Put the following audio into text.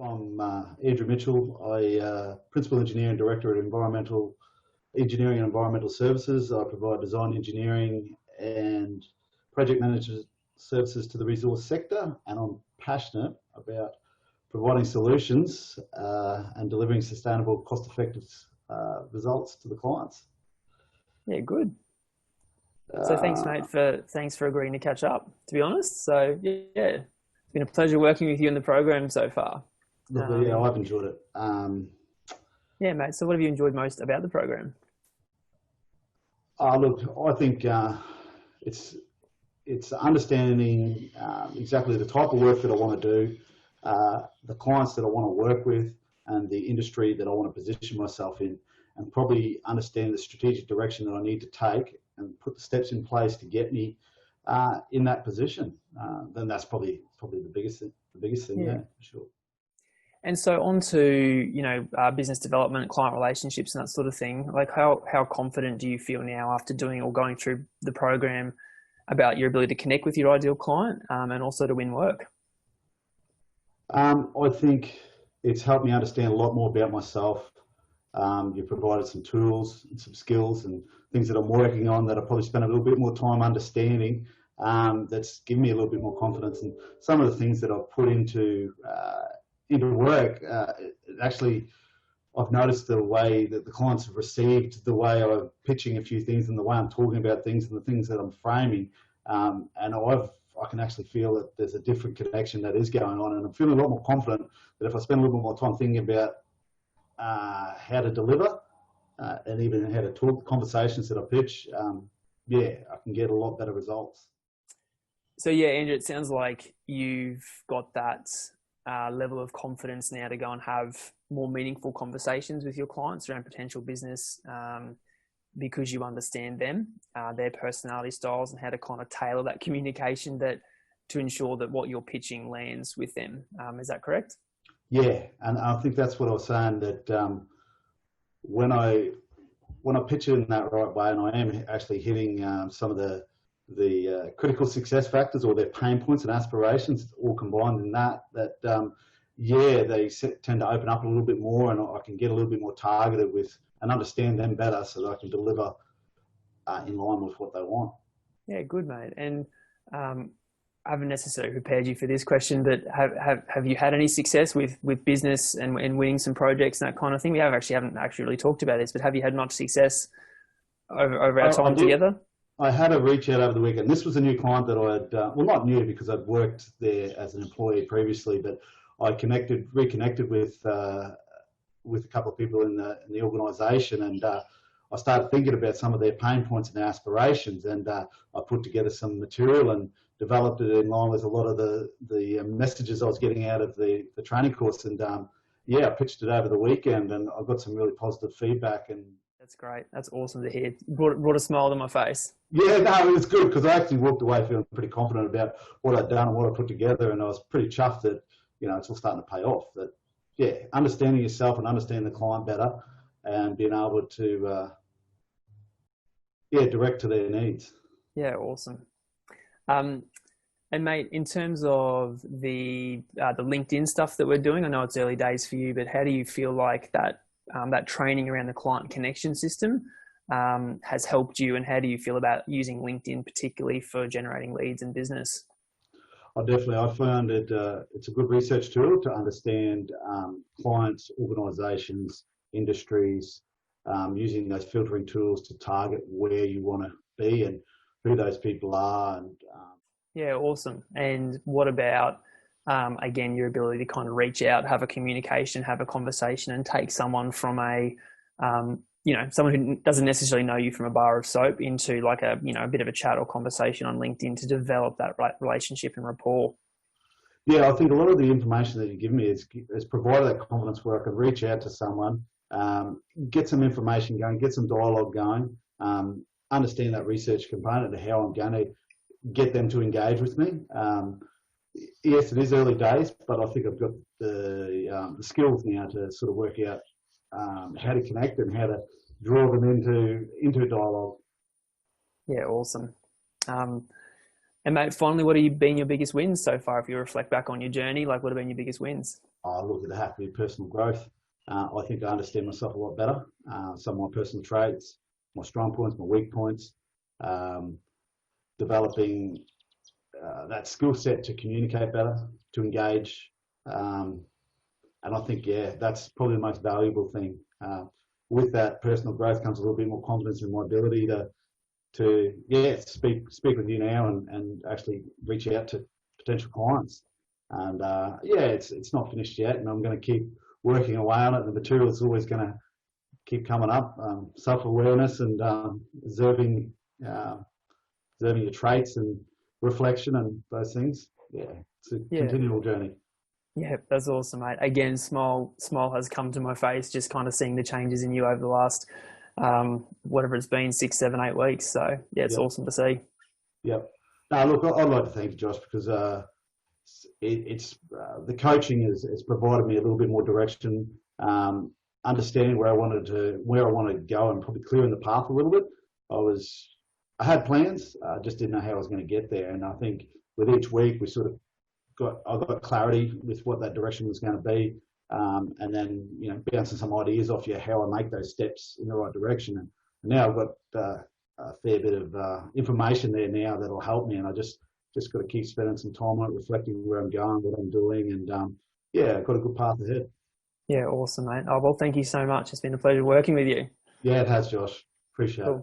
I'm Andrew Mitchell. Principal Engineer and Director at Environmental Engineering and Environmental Services. I provide design engineering and project management services to the resource sector, and I'm passionate about providing solutions and delivering sustainable, cost-effective results to the clients. Yeah, good. So thanks, mate, thanks for agreeing to catch up, to be honest. So yeah, it's been a pleasure working with you in the program so far. Look, yeah, I've enjoyed it. Yeah, mate. So what have you enjoyed most about the program? Look, I think it's understanding exactly the type of work that I want to do, the clients that I want to work with, and the industry that I want to position myself in, and probably understand the strategic direction that I need to take and put the steps in place to get me in that position. Then that's probably the biggest thing. Yeah, for sure. And so on to, business development, client relationships and that sort of thing. Like how confident do you feel now after doing or going through the program about your ability to connect with your ideal client and also to win work? I think it's helped me understand a lot more about myself. You've provided some tools and some skills and things that I'm working on that I probably spent a little bit more time understanding. That's given me a little bit more confidence, and some of the things that I've put into work. Actually, I've noticed the way that the clients have received the way I'm pitching a few things and the way I'm talking about things and the things that I'm framing. And I can actually feel that there's a different connection that is going on, and I'm feeling a lot more confident that if I spend a little bit more time thinking about how to deliver and even how to talk, the conversations that I pitch, I can get a lot better results. So yeah, Andrew, it sounds like you've got that level of confidence now to go and have more meaningful conversations with your clients around potential business because you understand them, their personality styles, and how to kind of tailor that communication to ensure that what you're pitching lands with them. Is that correct? Yeah, and I think that's what I was saying, that when I pitch it in that right way, and I am actually hitting some of the critical success factors or their pain points and aspirations all combined in that they tend to open up a little bit more, and I can get a little bit more targeted with and understand them better so that I can deliver in line with what they want. Yeah, good, mate. And I haven't necessarily prepared you for this question, but have you had any success with business and winning some projects and that kind of thing? We haven't actually really talked about this, but have you had much success over our time together? I had a reach out over the weekend. This was a new client that I had, not new because I'd worked there as an employee previously, but I reconnected with a couple of people in the organisation, and I started thinking about some of their pain points and aspirations, and I put together some material and developed it in line with a lot of the messages I was getting out of the training course, and I pitched it over the weekend, and I got some really positive feedback. And that's great. That's awesome to hear. Brought a smile to my face. Yeah, no, it was good because I actually walked away feeling pretty confident about what I'd done and what I put together, and I was pretty chuffed that it's all starting to pay off. That understanding yourself and understanding the client better, and being able to direct to their needs. Yeah, awesome. And mate, in terms of the LinkedIn stuff that we're doing, I know it's early days for you, but how do you feel like that training around the client connection system has helped you, and how do you feel about using LinkedIn particularly for generating leads and business? I found it it's a good research tool to understand clients, organisations, industries, using those filtering tools to target where you want to be and who those people are. And yeah, awesome. And what about again, your ability to kind of reach out, have a communication, have a conversation, and take someone from someone who doesn't necessarily know you from a bar of soap into like a bit of a chat or conversation on LinkedIn to develop that right relationship and rapport? Yeah, I think a lot of the information that you give me has provided that confidence where I can reach out to someone, get some information going, get some dialogue going, understand that research component of how I'm going to get them to engage with me. Yes, it is early days, but I think I've got the skills now to sort of work out how to connect and how to draw them into a dialogue. Yeah, awesome. And mate, finally, what have been your biggest wins so far? If you reflect back on your journey, like what have been your biggest wins? Oh, look, it'd have to be personal growth. I think I understand myself a lot better. Some of my personal traits, my strong points, my weak points, um, developing that skill set to communicate better, to engage. And I think, yeah, that's probably the most valuable thing. With that personal growth comes a little bit more confidence in my ability to speak with you now and actually reach out to potential clients. And yeah, it's not finished yet, and I'm going to keep working away on it. The material is always going to keep coming up. Self-awareness and observing your traits and reflection and those things. Yeah, it's a continual journey. Yeah, that's awesome, mate. Again, smile has come to my face, just kind of seeing the changes in you over the last, whatever it's been, 6, 7, 8 weeks. So yeah, it's awesome to see. Yep. No, look, I'd like to thank you, Josh, because it's the coaching has provided me a little bit more direction, understanding where I wanted to go, and probably clearing the path a little bit. I had plans, I just didn't know how I was going to get there. And I think with each week, I got clarity with what that direction was going to be, and then bouncing some ideas off you how I make those steps in the right direction. And now I've got a fair bit of information there now that'll help me, and I just got to keep spending some time on it, reflecting where I'm going, what I'm doing, and yeah, I've got a good path ahead. Yeah, awesome, mate. Oh, well, thank you so much. It's been a pleasure working with you. Yeah, it has, Josh. Appreciate it.